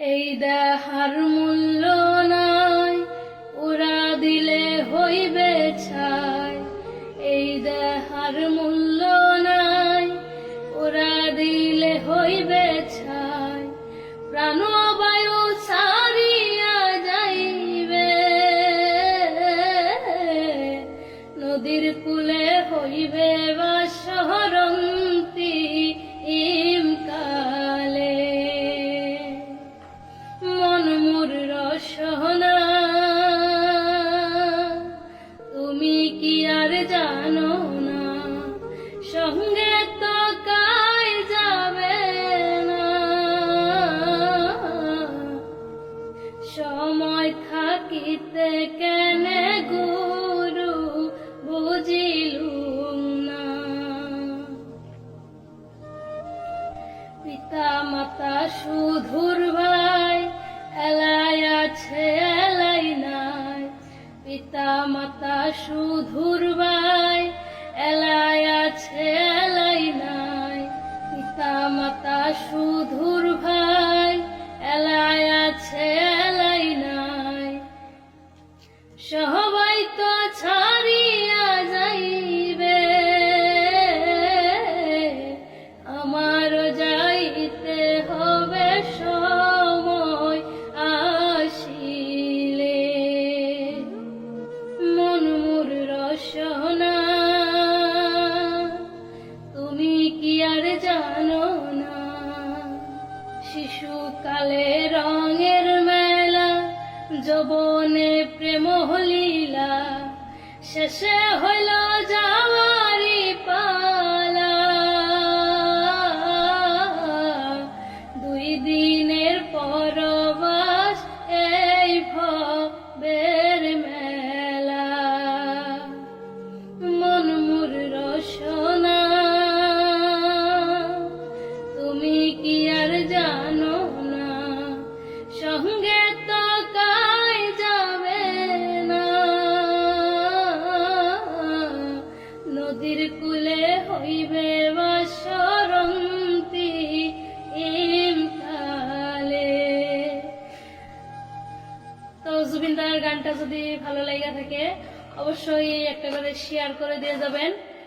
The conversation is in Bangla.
এই দেহার মূল্য নাই, ওরা দিলে হইবে ছাই। এই দেহার মূল্য নাই, ওরা দিলে হইবে ছাই। প্রাণ বায়ু ছাড়িয়া যাইবে, নদীর কূলে হইবে বাসরন্তি ইমকালে। মন মোর রসনা, তুমি কি আর জানো না, সঙ্গে তো কাই যাবে না। সময় থাকিতে কেনে গুরু বুঝিলুম না। পিতা মাতা শুধুর ভাই, এলাই আছে এলাই নাই। পিতা মাতা শুধুর ভাই, এলাই আছে এলাই নাই। পিতা মাতা শুধুর ভাই, এলাই আছে এলাই নাই। সবাই তো ছাড়িয়া যাইবে, আমারও যাইতে হবে সময় আসিলে। মন মোর রসনা, তুমি কি আর জানো না, শিশুকালে রঙের মেলা, যৌবনে প্রেম লীলা, শেষে হইল যাওয়ারি পালা। দুই দিনের পরবাস এই ভবের মেলা। মন মোর রসনা, তুমি কি আর জানো না, সঙ্গে তো কাই যাবে না। নদীর কূলে হইবে বাসরন্তি ইমকালে। তো জুবিন দার গানটা যদি ভালো লেগে থাকে অবশ্যই একটা করে শেয়ার করে দিয়ে যাবেন।